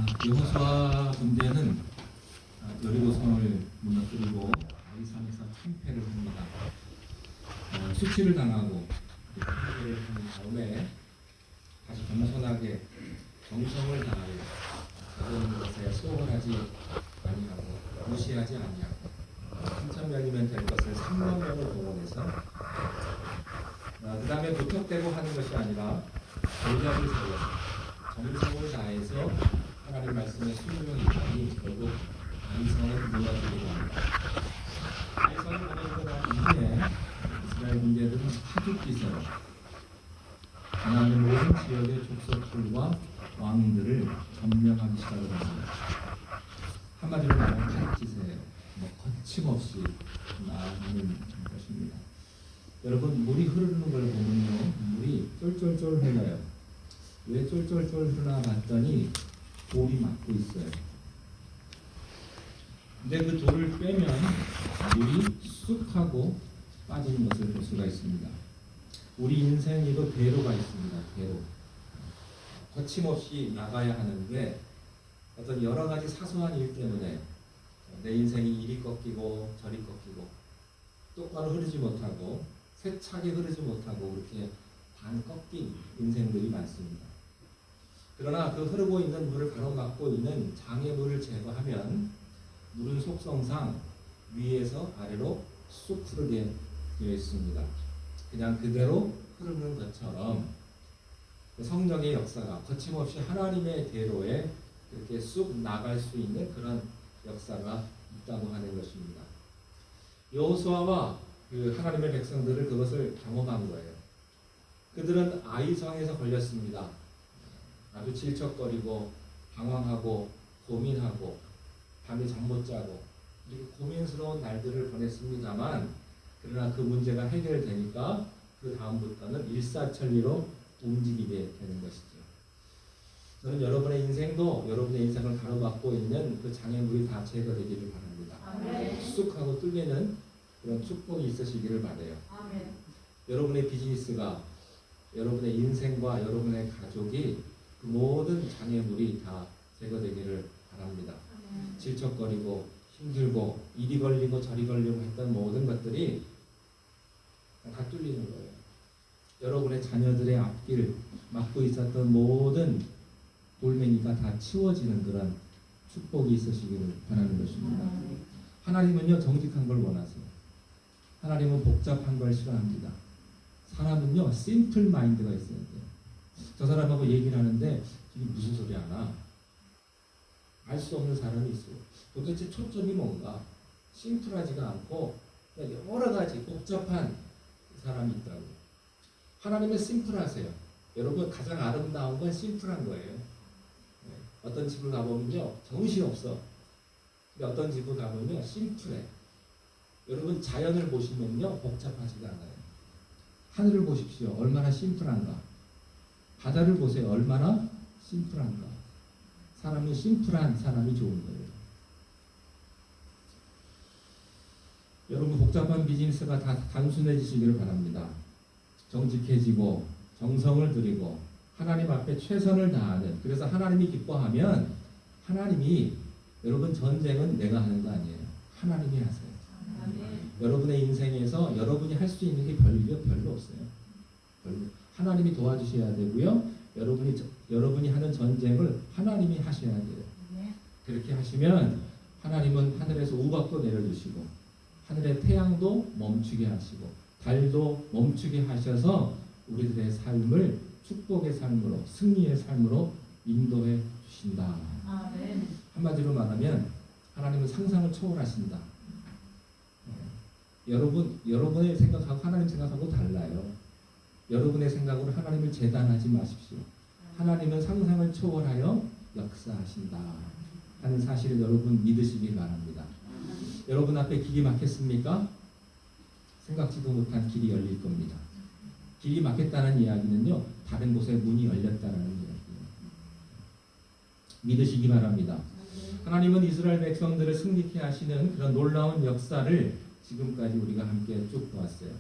여호수아 군대는 여리고성을 무너뜨리고 아이산에서 참패를 합니다. 수치를 당하고 패배를 한 다음에 다시 겸손하게 정성을 다하여 모든 것에 소홀하지 아니하고 무시하지 아니하고 3,000명이면 될 것을 3만 명을 동원해서 그 다음에 무턱대고 하는 것이 아니라 전략을 세워서 정성을 다해서 하나님 말씀에 순종했더니 결국 아이성을 무너뜨리고 합니다. 아이성을 무너뜨리고 난 이후에 이스라엘 군대들은 하룻짓으로 가나안의 모든 지역의 족속들과 왕들을 점령하기 시작합니다. 한마디로 말하면 하룻짓에 거침없이 나아가는 것입니다. 여러분, 물이 흐르는 걸 보면요, 물이 쫄쫄쫄 흘러요. 왜 쫄쫄쫄 흐르나 봤더니 돌이 막고 있어요. 근데 그 돌을 빼면 물이 쑥 하고 빠지는 것을 볼 수가 있습니다. 우리 인생에도 대로가 있습니다. 대로. 거침없이 나가야 하는데 어떤 여러 가지 사소한 일 때문에 내 인생이 이리 꺾이고 저리 꺾이고 똑바로 흐르지 못하고 세차게 흐르지 못하고 그렇게 반 꺾인 인생들이 많습니다. 그러나 그 흐르고 있는 물을 가로막고 있는 장애물을 제거하면 물은 속성상 위에서 아래로 쑥 흐르게 되어 있습니다. 그냥 그대로 흐르는 것처럼 성령의 역사가 거침없이 하나님의 대로에 그렇게 쑥 나갈 수 있는 그런 역사가 있다고 하는 것입니다. 여호수아와 그 하나님의 백성들을 그것을 경험한 거예요. 그들은 아이성에서 걸렸습니다. 아주 질척거리고 방황하고 고민하고 밤에 잠 못 자고 이렇게 고민스러운 날들을 보냈습니다만 그러나 그 문제가 해결되니까 그 다음부터는 일사천리로 움직이게 되는 것이죠. 저는 여러분의 인생도 여러분의 인생을 가로막고 있는 그 장애물이 다 제거되기를 바랍니다. 아멘. 쑥 하고 뚫리는 그런 축복이 있으시기를 바라요. 아멘. 여러분의 비즈니스가 여러분의 인생과 여러분의 가족이 그 모든 장애물이 다 제거되기를 바랍니다. 아멘. 질척거리고 힘들고 이리 걸리고 저리 걸리고 했던 모든 것들이 다 뚫리는 거예요. 여러분의 자녀들의 앞길 막고 있었던 모든 돌멩이가 다 치워지는 그런 축복이 있으시기를 바라는 것입니다. 하나님은요, 정직한 걸 원하세요. 하나님은 복잡한 걸 싫어합니다. 사람은요, 심플 마인드가 있어야 돼요. 저 사람하고 얘기를 하는데 이게 무슨 소리 하나? 알 수 없는 사람이 있어요. 도대체 초점이 뭔가? 심플하지가 않고 여러 가지 복잡한 사람이 있다고. 하나님은 심플하세요. 여러분, 가장 아름다운 건 심플한 거예요. 어떤 집을 가보면요, 정신없어. 근데 어떤 집을 가보면요, 심플해. 여러분, 자연을 보시면요, 복잡하지가 않아요. 하늘을 보십시오. 얼마나 심플한가. 바다를 보세요. 얼마나 심플한가. 사람은 심플한 사람이 좋은 거예요. 여러분, 복잡한 비즈니스가 다 단순해지시기를 바랍니다. 정직해지고 정성을 들이고 하나님 앞에 최선을 다하는, 그래서 하나님이 기뻐하면 하나님이, 여러분, 전쟁은 내가 하는 거 아니에요. 하나님이 하세요. 여러분의 인생에서 여러분이 할 수 있는 게 별로 없어요. 하나님이 도와주셔야 되고요. 여러분이 하는 전쟁을 하나님이 하셔야 돼요. 그렇게 하시면 하나님은 하늘에서 우박도 내려주시고 하늘의 태양도 멈추게 하시고 달도 멈추게 하셔서 우리들의 삶을 축복의 삶으로, 승리의 삶으로 인도해 주신다. 아멘. 한마디로 말하면 하나님은 상상을 초월하신다. 여러분의 생각하고 하나님 생각하고 달라요. 여러분의 생각으로 하나님을 재단하지 마십시오. 하나님은 상상을 초월하여 역사하신다 하는 사실을 여러분 믿으시기 바랍니다. 여러분 앞에 길이 막혔습니까? 생각지도 못한 길이 열릴 겁니다. 길이 막혔다는 이야기는요, 다른 곳에 문이 열렸다는 이야기예요. 믿으시기 바랍니다. 하나님은 이스라엘 백성들을 승리케 하시는 그런 놀라운 역사를 지금까지 우리가 함께 쭉 보았어요.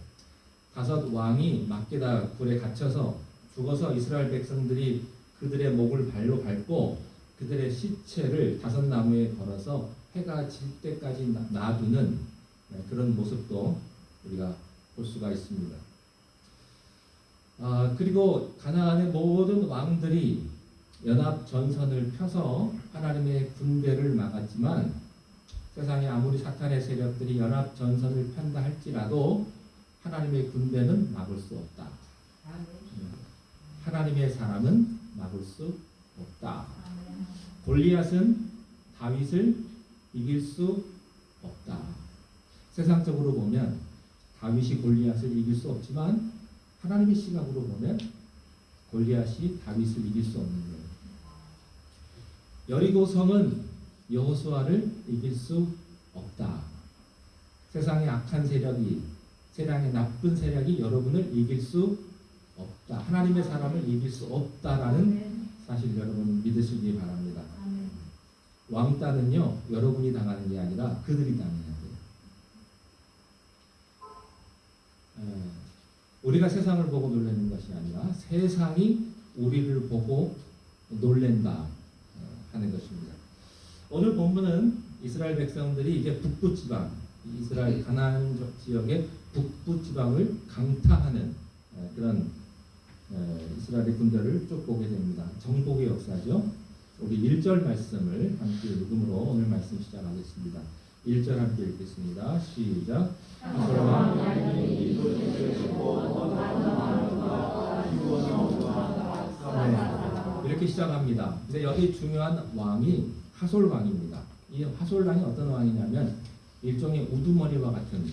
5 왕이 막게다 굴에 갇혀서 죽어서 이스라엘 백성들이 그들의 목을 발로 밟고 그들의 시체를 다섯 나무에 걸어서 해가 질 때까지 놔두는 그런 모습도 우리가 볼 수가 있습니다. 그리고 가나안의 모든 왕들이 연합 전선을 펴서 하나님의 군대를 막았지만 세상에 아무리 사탄의 세력들이 연합 전선을 편다 할지라도 하나님의 군대는 막을 수 없다. 하나님의 사람은 막을 수 없다. 골리앗은 다윗을 이길 수 없다. 세상적으로 보면 다윗이 골리앗을 이길 수 없지만 하나님의 시각으로 보면 골리앗이 다윗을 이길 수 없는 거예요. 여리고성은 여호수아를 이길 수 없다. 세상의 악한 세력이, 세상의 나쁜 세력이 여러분을 이길 수 없다. 하나님의 사람을 이길 수 없다라는 사실 여러분 믿으시기 바랍니다. 왕따는요, 여러분이 당하는 게 아니라 그들이 당해야 돼요. 우리가 세상을 보고 놀라는 것이 아니라 세상이 우리를 보고 놀랜다 하는 것입니다. 오늘 본문은 이스라엘 백성들이 이제 북부 지방, 이스라엘 가나안 지역의 북부 지방을 강타하는 그런 이스라엘의 군대를 쭉 보게 됩니다. 정복의 역사죠. 우리 1절 말씀을 함께 읽음으로 오늘 말씀 시작하겠습니다. 1절 함께 읽겠습니다. 시작. 이렇게 시작합니다. 근데 여기 중요한 왕이 하솔 왕입니다. 이 하솔 왕이 어떤 왕이냐면 일종의 우두머리와 같은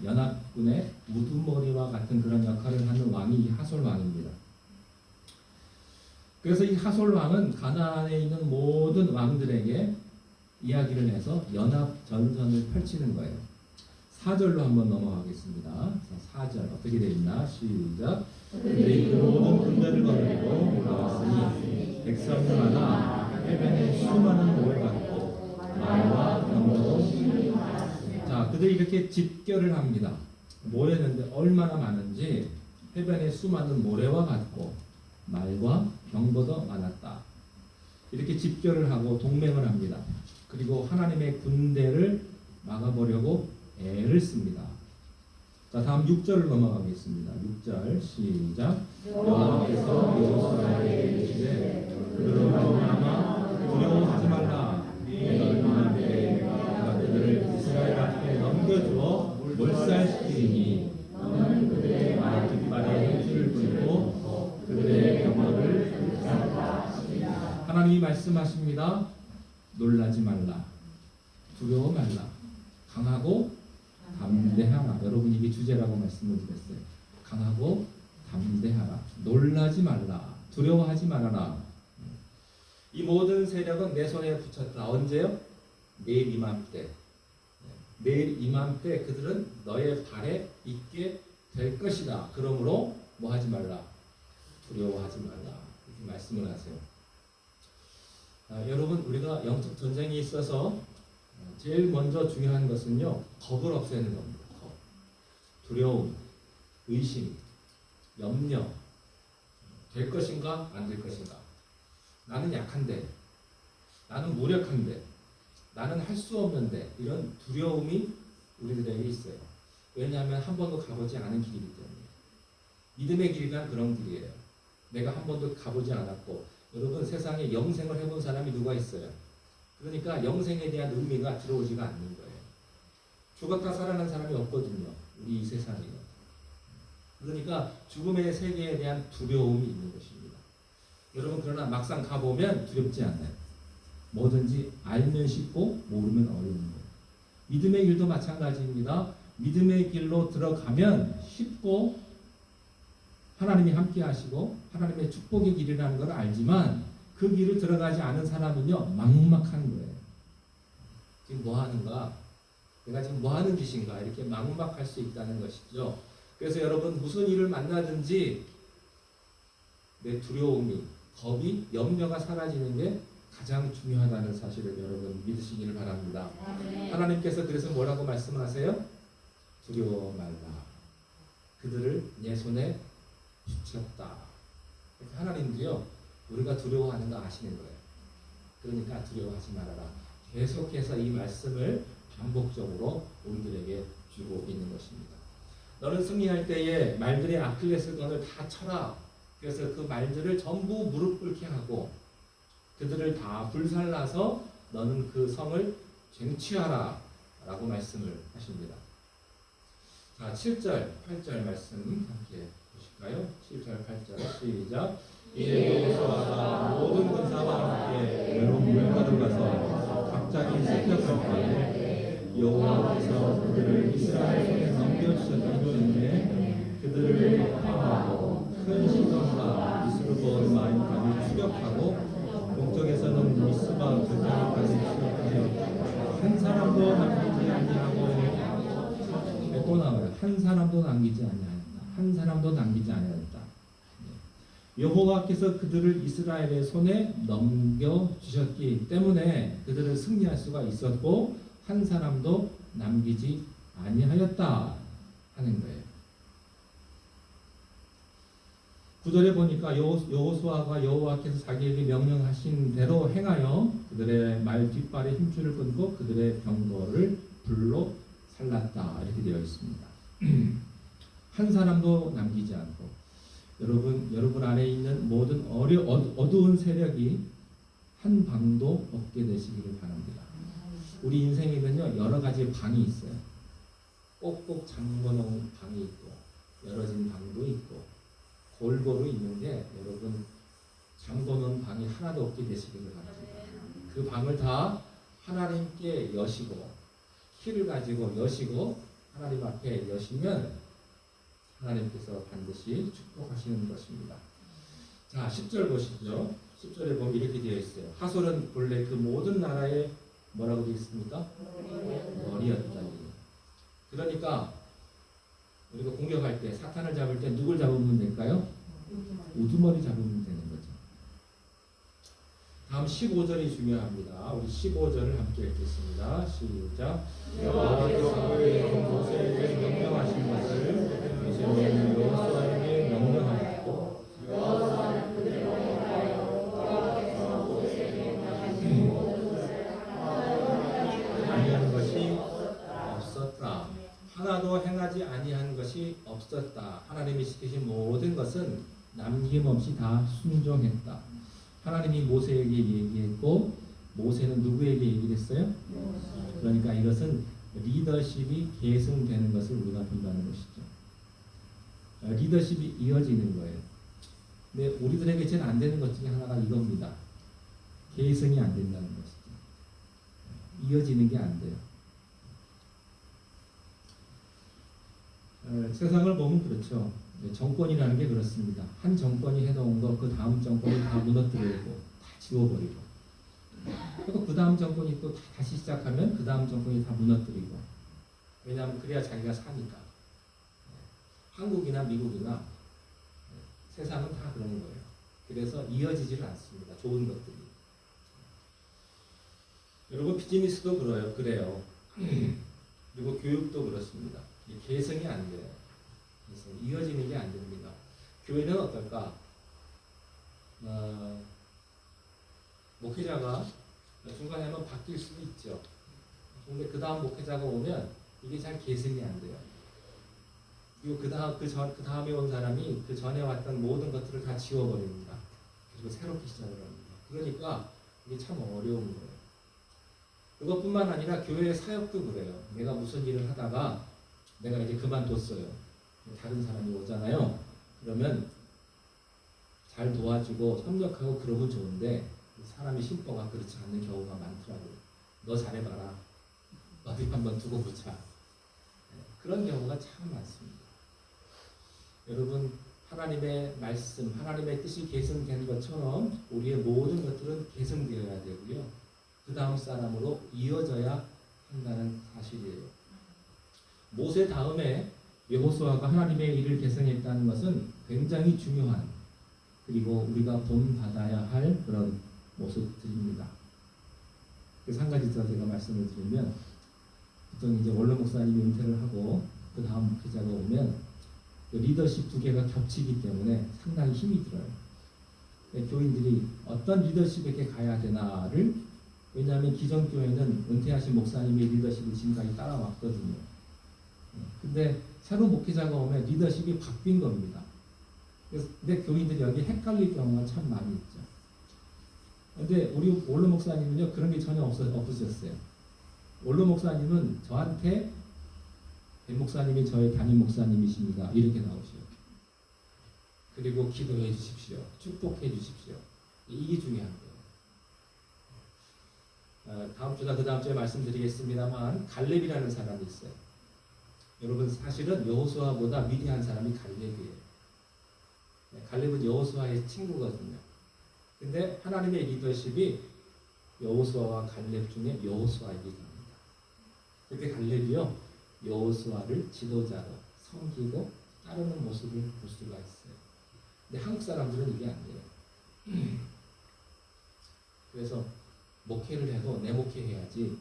연합군의 우두머리와 같은 그런 역할을 하는 왕이 이 하솔 왕입니다. 그래서 이 하솔 왕은 가나안에 있는 모든 왕들에게 이야기를 해서 연합 전선을 펼치는 거예요. 4절로 한번 넘어가겠습니다. 4절 어떻게 되어 있나? 시작. 그들이 그 모든 군대를 거느리고 나왔으니 백성마다 해변에 수많은 모래 같고 말과 병거도. 자, 그들이 이렇게 집결을 합니다. 모였는데 얼마나 많은지 해변에 수많은 모래와 같고 말과 병거도 많았다. 이렇게 집결을 하고 동맹을 합니다. 그리고 하나님의 군대를 막아보려고 애를 씁니다. 자, 다음 6절을 넘어가겠습니다. 6절 시작. 여호와께서 여호수아에게 이르시되 그들로 말미암아 두려워하지 말라. 내가 너희에게 내가 그들을 이스라엘 앞에 넘겨주어 몰살시키니 너는 그들의 깃발에 흙줄을 붓고 그들의 병거를 긁자. 하나님이 말씀하십니다. 놀라지 말라. 두려워 말라. 강하고 담대하라. 여러분 이게 주제라고 말씀을 드렸어요. 강하고 담대하라. 놀라지 말라. 두려워하지 말아라. 이 모든 세력은 내 손에 붙였다. 언제요? 내일 이맘때. 내일 이맘때 그들은 너의 발에 있게 될 것이다. 그러므로 뭐 하지 말라? 두려워하지 말라. 이렇게 말씀을 하세요. 여러분 우리가 영적 전쟁이 있어서 제일 먼저 중요한 것은요, 겁을 없애는 겁니다. 겁. 두려움, 의심, 염려. 될 것인가 안 될 것인가. 나는 약한데, 나는 무력한데, 나는 할 수 없는데, 이런 두려움이 우리들에게 있어요. 왜냐하면 한 번도 가보지 않은 길이기 때문에. 믿음의 길이란 그런 길이에요. 내가 한 번도 가보지 않았고, 여러분 세상에 영생을 해본 사람이 누가 있어요? 그러니까 영생에 대한 의미가 들어오지가 않는 거예요. 죽었다 살아난 사람이 없거든요. 우리 이 세상에는. 그러니까 죽음의 세계에 대한 두려움이 있는 것입니다. 여러분 그러나 막상 가보면 두렵지 않아요. 뭐든지 알면 쉽고 모르면 어려운 거예요. 믿음의 길도 마찬가지입니다. 믿음의 길로 들어가면 쉽고 하나님이 함께 하시고 하나님의 축복의 길이라는 걸 알지만 그 길을 들어가지 않은 사람은요 막막한 거예요. 지금 뭐 하는가? 내가 지금 뭐 하는 짓인가? 이렇게 막막할 수 있다는 것이죠. 그래서 여러분 무슨 일을 만나든지 내 두려움이, 겁이, 염려가 사라지는 게 가장 중요하다는 사실을 여러분 믿으시기를 바랍니다. 하나님께서 그래서 뭐라고 말씀하세요? 두려워 말라. 그들을 내 손에 붙였다. 하나님도요 우리가 두려워하는 거 아시는 거예요. 그러니까 두려워하지 말아라. 계속해서 이 말씀을 반복적으로 우리들에게 주고 있는 것입니다. 너는 승리할 때에 말들의 아킬레스건을 다 쳐라. 그래서 그 말들을 전부 무릎 꿇게 하고 그들을 다 불살라서 너는 그 성을 쟁취하라 라고 말씀을 하십니다. 자, 7절, 8절 말씀 함께 보실까요? 7절, 8절 시작. 이에 여호수아가 모든 군사와 함께 물가로 가서 갑자기 습격할 때에 여호와께서 그들을 이스라엘 손에 넘겨주셨기 때문에 그들을 격파하고 큰 시선과 이스르보르마임까지 추격하고 동쪽에서는 미스바 결장까지 추격하여 한 사람도 남기지 아니하고 또 나와요. 한 사람도 남기지 아니하였다. 한 사람도 남기지 아니하였다. 여호와께서 그들을 이스라엘의 손에 넘겨주셨기 때문에 그들을 승리할 수가 있었고 한 사람도 남기지 아니하였다 하는 거예요. 9절에 보니까 여호수아가 여호와께서 자기에게 명령하신 대로 행하여 그들의 말 뒷발에 힘줄을 끊고 그들의 병거를 불로 살랐다 이렇게 되어 있습니다. 한 사람도 남기지 않고 여러분 안에 있는 모든 어두운 세력이 한 방도 없게 되시기를 바랍니다. 우리 인생에는요 여러 가지 방이 있어요. 꼭꼭 잠궈놓은 방이 있고 열어진 방도 있고 골고루 있는데 여러분 잠궈놓은 방이 하나도 없게 되시기를 바랍니다. 그 방을 다 하나님께 여시고 키를 가지고 여시고 하나님 앞에 여시면 하나님께서 반드시 축복하시는 것입니다. 자, 10절 보시죠. 10절에 보면 이렇게 되어 있어요. 하솔은 본래 그 모든 나라의 뭐라고 되어 있습니까? 머리였다니. 그러니까 우리가 공격할 때 사탄을 잡을 때 누굴 잡으면 될까요? 우두머리 잡으면 되는 거죠. 다음 15절이 중요합니다. 우리 15절을 함께 읽겠습니다. 시작. 여호와께서 모세에게 명령하신 것을 이제는 여호수아에게 명령하였고 여호수아는 그대로 행하여 여호와께서 모세에게 명하신 아니한 것이 없었다. 하나도 행하지 아니한 것이 없었다. 하나님이 시키신 모든 것은 남김없이 다 순종했다. 하나님이 모세에게 얘기했고 모세는 누구에게 얘기를 했어요? 그러니까 이것은 리더십이 계승되는 것을 우리가 본다는 것이죠. 리더십이 이어지는 거예요. 근데 우리들에게 제일 안 되는 것 중에 하나가 이겁니다. 계승이 안 된다는 것이죠. 이어지는 게 안 돼요. 세상을 보면 그렇죠. 정권이라는 게 그렇습니다. 한 정권이 해놓은 거 그 다음 정권이 다 무너뜨리고 다 지워버리고 그리고 그 다음 정권이 또 다시 시작하면 그 다음 정권이 다 무너뜨리고 왜냐하면 그래야 자기가 사니까. 한국이나 미국이나 세상은 다 그런 거예요. 그래서 이어지질 않습니다. 좋은 것들이. 여러분 비즈니스도 그래요. 그리고 교육도 그렇습니다. 개성이 안 돼요. 그래서 이어지는 게 안 됩니다. 교회는 어떨까? 목회자가 중간에 한번 바뀔 수도 있죠. 근데 그 다음 목회자가 오면 이게 잘 계승이 안 돼요. 그리고 그 다음에 온 사람이 그 전에 왔던 모든 것들을 다 지워버립니다. 그리고 새롭게 시작을 합니다. 그러니까 이게 참 어려운 거예요. 그것뿐만 아니라 교회의 사역도 그래요. 내가 무슨 일을 하다가 내가 이제 그만뒀어요. 다른 사람이 오잖아요. 그러면 잘 도와주고 협력하고 그러면 좋은데 사람이 심보가 그렇지 않는 경우가 많더라고요. 너 잘해봐라. 어디 한번 두고 보자. 그런 경우가 참 많습니다. 여러분 하나님의 말씀, 하나님의 뜻이 계승된 것처럼 우리의 모든 것들은 계승되어야 되고요. 그 다음 사람으로 이어져야 한다는 사실이에요. 모세 다음에 여호수아가 하나님의 일을 계승했다는 것은 굉장히 중요한 그리고 우리가 본받아야 할 그런 모습들입니다. 그래서 한 가지 더 제가 말씀을 드리면 보통 이제 원로 목사님이 은퇴를 하고 그 다음 목회자가 오면 그 리더십 두 개가 겹치기 때문에 상당히 힘이 들어요. 교인들이 어떤 리더십에게 가야 되나를, 왜냐하면 기존 교회는 은퇴하신 목사님의 리더십을 지금까지 따라왔거든요. 근데 새로 목회자가 오면 리더십이 바뀐 겁니다. 그래서 근데 교인들이 여기 헷갈릴 경우가 참 많이 있죠. 근데 우리 올로 목사님은요, 그런 게 전혀 없으셨어요. 올로 목사님은 저한테 배 목사님이 저의 담임 목사님이십니다, 이렇게 나오시요. 그리고 기도해 주십시오, 축복해 주십시오. 이게 중요한 거예요. 다음 주나 그 다음 주에 말씀드리겠습니다만, 갈렙이라는 사람이 있어요. 여러분, 사실은 여호수아보다 위대한 사람이 갈렙이에요. 갈렙은 여호수아의 친구거든요. 근데 하나님의 리더십이 여호수아와 갈렙 중에 여호수아에게 갑니다. 그때 갈렙이요, 여호수아를 지도자로 섬기고 따르는 모습을 볼 수가 있어요. 근데 한국 사람들은 이게 안 돼요. 그래서 목회를 해도 내 목회해야지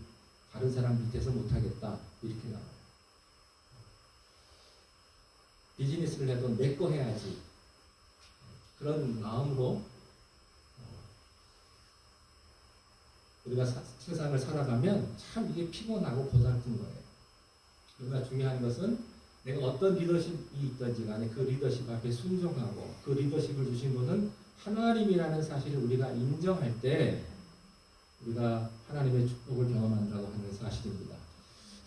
다른 사람 밑에서 못하겠다, 이렇게 나와요. 비즈니스를 해도 내 거 해야지, 그런 마음으로 우리가 세상을 살아가면 참 이게 피곤하고 고달픈 거예요. 그러나 중요한 것은 내가 어떤 리더십이 있든지 간에 그 리더십 앞에 순종하고, 그 리더십을 주신 분은 하나님이라는 사실을 우리가 인정할 때 우리가 하나님의 축복을 경험한다고 하는 사실입니다.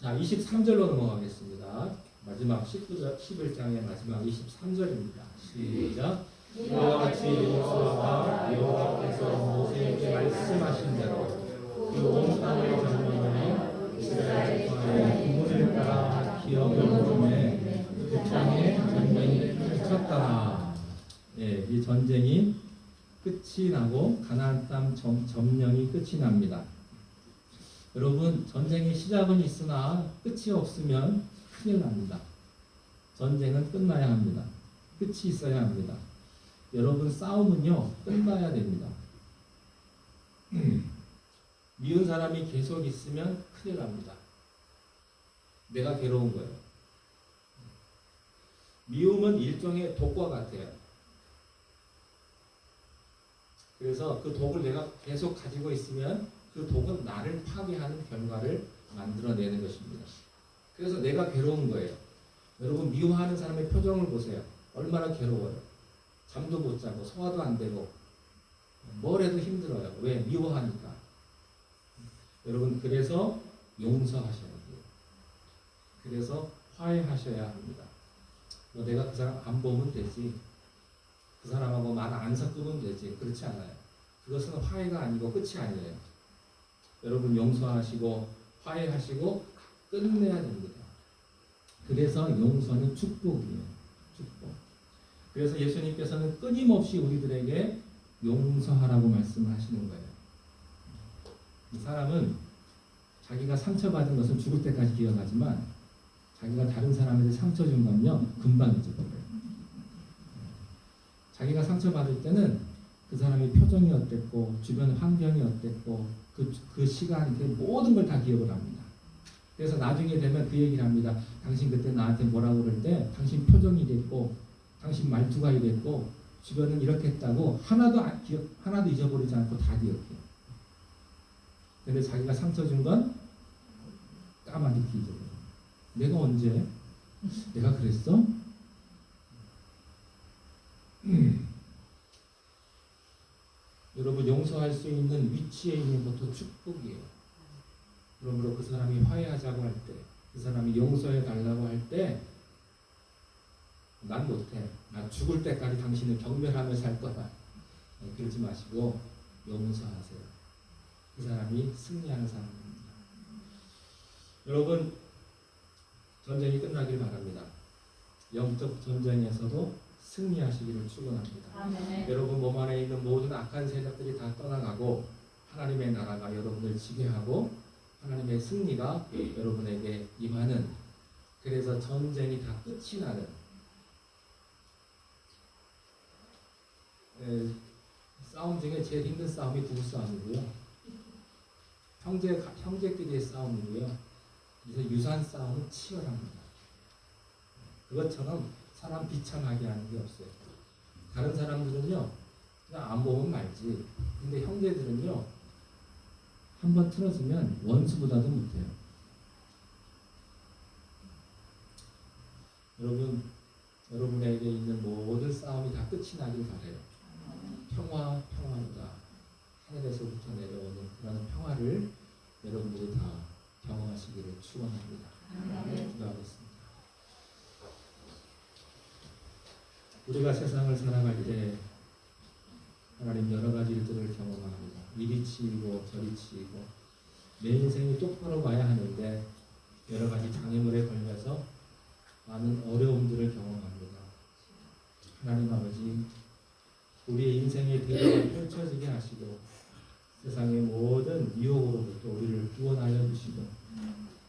자, 23절로 넘어가겠습니다. 마지막 11장의 마지막 23절입니다. 시작. 이와 같이 여호수아가 여호와께서 모세에게 말씀하신 대로 그 온 땅을 정령하여 이스라엘 구분을 따라 기업을 부름에 그 땅에 전쟁이 펼쳤더라. 예, 이 전쟁이 끝이 나고 가나안 땅 점령이 끝이 납니다. 여러분, 전쟁의 시작은 있으나 끝이 없으면 큰일 납니다. 전쟁은 끝나야 합니다. 끝이 있어야 합니다. 여러분, 싸움은요, 끝나야 됩니다. 미운 사람이 계속 있으면 큰일 납니다. 내가 괴로운 거예요. 미움은 일종의 독과 같아요. 그래서 그 독을 내가 계속 가지고 있으면 그 독은 나를 파괴하는 결과를 만들어내는 것입니다. 그래서 내가 괴로운 거예요. 여러분, 미워하는 사람의 표정을 보세요. 얼마나 괴로워요. 잠도 못 자고 소화도 안 되고 뭘 해도 힘들어요. 왜? 미워하니까. 여러분, 그래서 용서하셔야 돼요. 그래서 화해하셔야 합니다. 뭐 내가 그 사람 안 보면 되지, 그 사람하고 말 안 섞으면 되지, 그렇지 않아요. 그것은 화해가 아니고 끝이 아니에요. 여러분, 용서하시고 화해하시고 끝내야 됩니다. 그래서 용서는 축복이에요. 축복. 그래서 예수님께서는 끊임없이 우리들에게 용서하라고 말씀을 하시는 거예요. 이 사람은 자기가 상처받은 것은 죽을 때까지 기억하지만 자기가 다른 사람에게 상처 준 건요, 금방 잊어버려요. 자기가 상처받을 때는 그 사람의 표정이 어땠고 주변 환경이 어땠고 그 시간, 그 모든 걸 다 기억을 합니다. 그래서 나중에 되면 그 얘기를 합니다. 당신 그때 나한테 뭐라고 그럴 때 당신 표정이 이랬고 당신 말투가 이랬고 주변은 이렇게 했다고 하나도 잊어버리지 않고 다 기억해요. 근데 자기가 상처 준 건 까마득히 잊어버려요. 내가 언제? 내가 그랬어? 여러분, 용서할 수 있는 위치에 있는 것도 축복이에요. 그러므로 그 사람이 화해하자고 할 때, 그 사람이 용서해 달라고 할 때, 난 못해. 난 죽을 때까지 당신을 경멸하며 살 거다. 그러지 마시고 용서하세요. 그 사람이 승리하는 사람입니다. 여러분, 전쟁이 끝나길 바랍니다. 영적 전쟁에서도 승리하시기를 축원합니다. 아멘. 여러분 몸 안에 있는 모든 악한 세력들이 다 떠나가고 하나님의 나라가 여러분을 지배하고 하나님의 승리가 여러분에게 임하는, 그래서 전쟁이 다 끝이 나는, 싸움 중에 제일 힘든 싸움이 부부싸움이고요. 형제끼리의 싸움이고요. 그래서 유산 싸움은 치열합니다. 그것처럼 사람 비참하게 하는 게 없어요. 다른 사람들은요, 그냥 안 보면 말지. 근데 형제들은요, 한번 틀어지면 원수보다도 못해요. 여러분, 여러분에게 있는 모든 싸움이 다 끝이 나길 바래요. 평화로다. 하늘에서부터 내려오는 그런 평화를 여러분들이 다 경험하시기를 축원합니다. 기도하겠습니다. 우리가 세상을 살아갈 때 하나님 여러 가지 일들을 경험합니다. 이리 치이고 저리 치이고 내 인생이 똑바로 가야 하는데 여러 가지 장애물에 걸려서 많은 어려움들을 경험합니다. 하나님 아버지, 우리의 인생의 대로가 펼쳐지게 하시고 세상의 모든 유혹으로부터 우리를 구원하여 주시고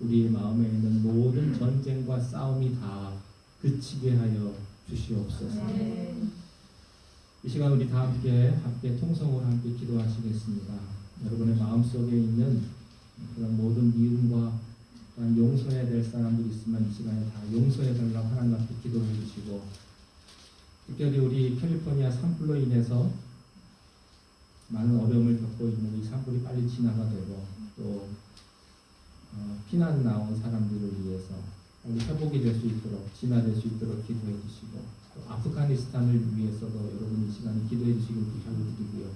우리의 마음에 있는 모든 전쟁과 싸움이 다 그치게 하여 주시옵소서. 이 시간 우리 다 함께 통성으로 함께 기도하시겠습니다. 여러분의 마음속에 있는 그런 모든 미움과 용서해야 될 사람들이 있으면 이 시간에 다 용서해 달라고 하나님 앞에 기도해 주시고, 특별히 우리 캘리포니아 산불로 인해서 많은 어려움을 겪고 있는 이 산불이 빨리 진화가 되고 또 피난 나온 사람들을 위해서 빨리 회복이 될 수 있도록 진화될 수 있도록 기도해 주시고, 또 아프가니스탄을 위해서도 여러분 이 시간에 기도해 주시길 부탁드리고요.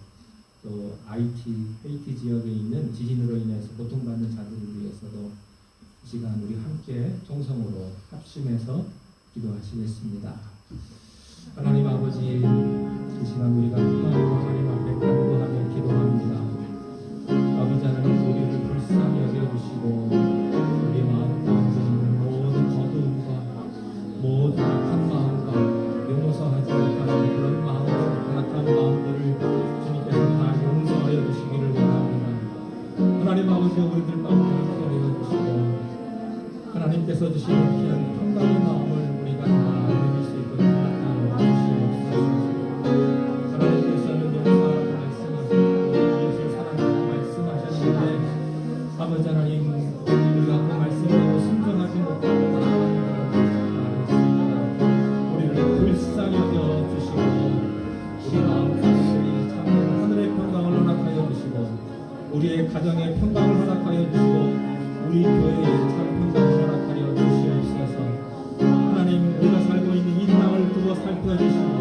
또 헤이티 지역에 있는 지진으로 인해서 고통받는 자들을 위해서도 이 시간 우리 함께 통성으로 합심해서 기도하시겠습니다. 하나님 아버지, 이 시간 우리가 마음으로 하나님 앞에 간구하며 기도합니다. 아버지 하나님, 우리를 불쌍히 여겨주시고 우리 마음 가운데 있는 모든 어두움과 모든 악한 마음과 용서하지 못하는 그런 마음과 악한 마음들을 주님께서 다 용서하여 주시기를 원합니다. 하나님 아버지, 우리들 마음을 함께 하여 주시고 하나님께서 주시는 귀한 평강의 마음을 우리가 다 누릴 수 있도록 하여 주시옵소서. 하나님께서는 용서하라고 말씀하셨고 이웃을 사랑하라고 말씀하셨는데 아버지 하나님, 우리가 그 말씀대로 순종하지 못하고 우리를 불쌍히 여겨 주시고 우리 마음 가운데 참 하늘의 평강을 허락하여 주시고 우리의 가정의 평강을 허락하여 주시고 우리 교회의 참 평강을 허락하여 주시옵소서. 하나님, 우리가 살고 있는 이 땅을 두고 살펴주시고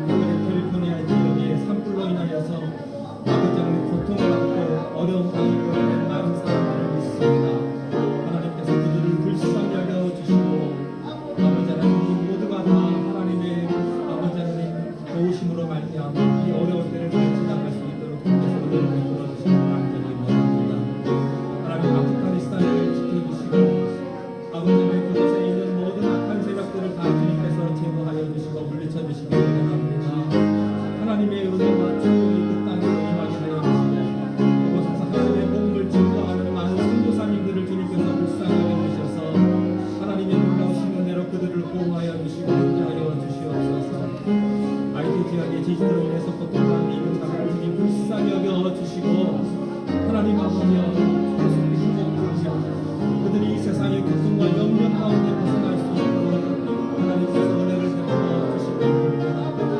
캘리포니아 지역의 산불로 인하여서 아버지 하나님 고통을 받고 어려움 가운데 있는 많은 사람들을 믿습니다. 하나님께서 그들을 불쌍히 여겨 주시고 아버지 하나님, 모두가 다 하나님의 아버지 하나님 도우심으로 말미암아 이 어려운 때를 잘 지나갈 수 있도록 주께서 그들을 이끌어 주시기 간절히 원합니다. 하나님, 아프가니스탄을 지켜주시고 아버지 하나님, 그곳에 있는 모든 악한 세력들을 다 주님께서 제거하여 주시고 물리쳐 주시기 원합니다. 하나님의 은혜와 축복이 그 땅으로 임하게 하여 주시고 그곳에서 하나님의 복음을 증거하는 많은 선교사님들을 주님께서 불쌍히 여기셔서 하나님의 놀라우신 은혜로 그들을 보호하여 주시고 함께하여 주시옵소서. IT 지역의 지진으로 인해서 고통받는 이웃 사람을 주님 불쌍히 여겨 주시고 하나님 아버지여, 그들이 이 세상의 고통과 염려 가운데 벗어날 수 있도록 하나님께서 은혜를 베풀어 주시기 원합니다.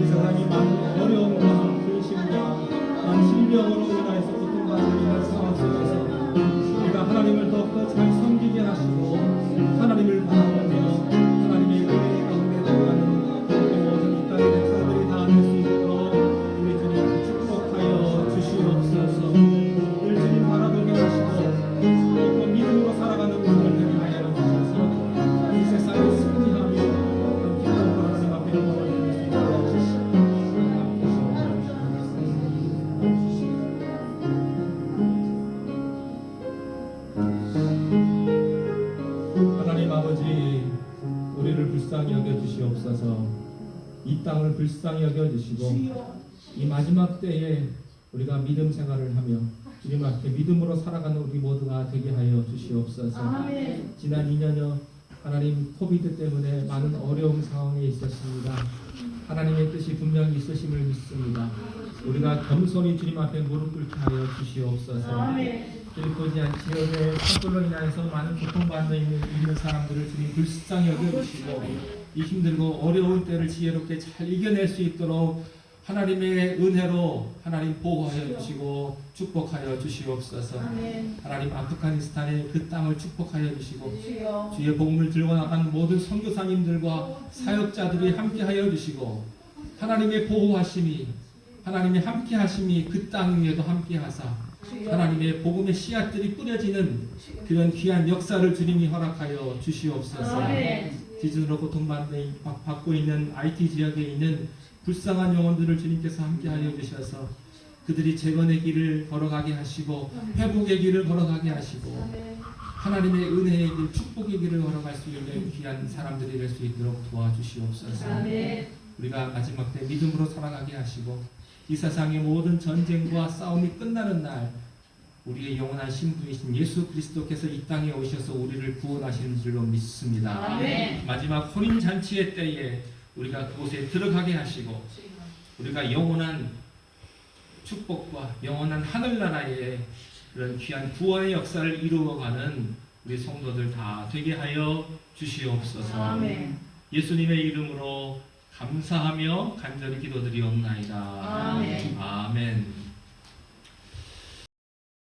이 세상이 많은 어려움과 근심과 질병으로 인하여서 고통받는 이런 상황 속에서 우리가 하나님을 더욱더 잘 섬기게 하시고 하나님을 바라보며 하나님의 은혜 가운데 들어가는 모든 이 땅의 백성들이 다 될 수 있도록 우리 주님 축복하여 주시옵소서. 늘 주님 바라보게 하시고 또 믿음으로 살아가는 우리를 되게 하여 주셔서 이 세상에 승리하며 기쁨으로 하나님 앞에 영광을 드릴 수 있도록 하나님 아버지, 우리를 불쌍히 여겨 주시옵소서. 이 땅을 불쌍히 여겨 주시고 이 마지막 때에 우리가 믿음 생활을 하며 주님 앞에 믿음으로 살아가는 우리 모두가 되게 하여 주시옵소서. 아멘. 지난 2년여 하나님 코비드 때문에 많은 어려움 상황에 있었습니다. 하나님의 뜻이 분명히 있으심을 믿습니다. 우리가 겸손히 주님 앞에 무릎 꿇게 하여 주시옵소서. 아멘. 캘리포니아 지역의 산불로 인하여서 많은 고통받는 있는 사람들을 주님 불쌍히 여겨주시고 이 힘들고 어려운 때를 지혜롭게 잘 이겨낼 수 있도록 하나님의 은혜로 하나님 보호하여 주시고 축복하여 주시옵소서. 아멘. 하나님 아프가니스탄의 그 땅을 축복하여 주시고 주여. 주의 복음을 들고 나간 모든 선교사님들과 사역자들이 함께하여 주시고 하나님의 보호하심이 하나님의 함께하심이 그 땅 위에도 함께하사 주여. 하나님의 복음의 씨앗들이 뿌려지는 그런 귀한 역사를 주님이 허락하여 주시옵소서. 아멘. 지진으로 고통받고 있는 IT 지역에 있는 불쌍한 영혼들을 주님께서 함께하여 주셔서 그들이 재건의 길을 걸어가게 하시고 회복의 길을 걸어가게 하시고 아멘. 하나님의 은혜의 길, 축복의 길을 걸어갈 수 있는 귀한 사람들이 될 수 있도록 도와주시옵소서. 아멘. 우리가 마지막 때 믿음으로 살아가게 하시고 이 세상의 모든 전쟁과 싸움이 끝나는 날 우리의 영원한 신부이신 예수 그리스도께서 이 땅에 오셔서 우리를 구원하시는 줄로 믿습니다. 아멘. 마지막 혼인 잔치의 때에 우리가 그곳에 들어가게 하시고 우리가 영원한 축복과 영원한 하늘나라의 그런 귀한 구원의 역사를 이루어가는 우리 성도들 다 되게 하여 주시옵소서. 아멘. 예수님의 이름으로 감사하며 간절히 기도드리옵나이다. 아멘. 아멘.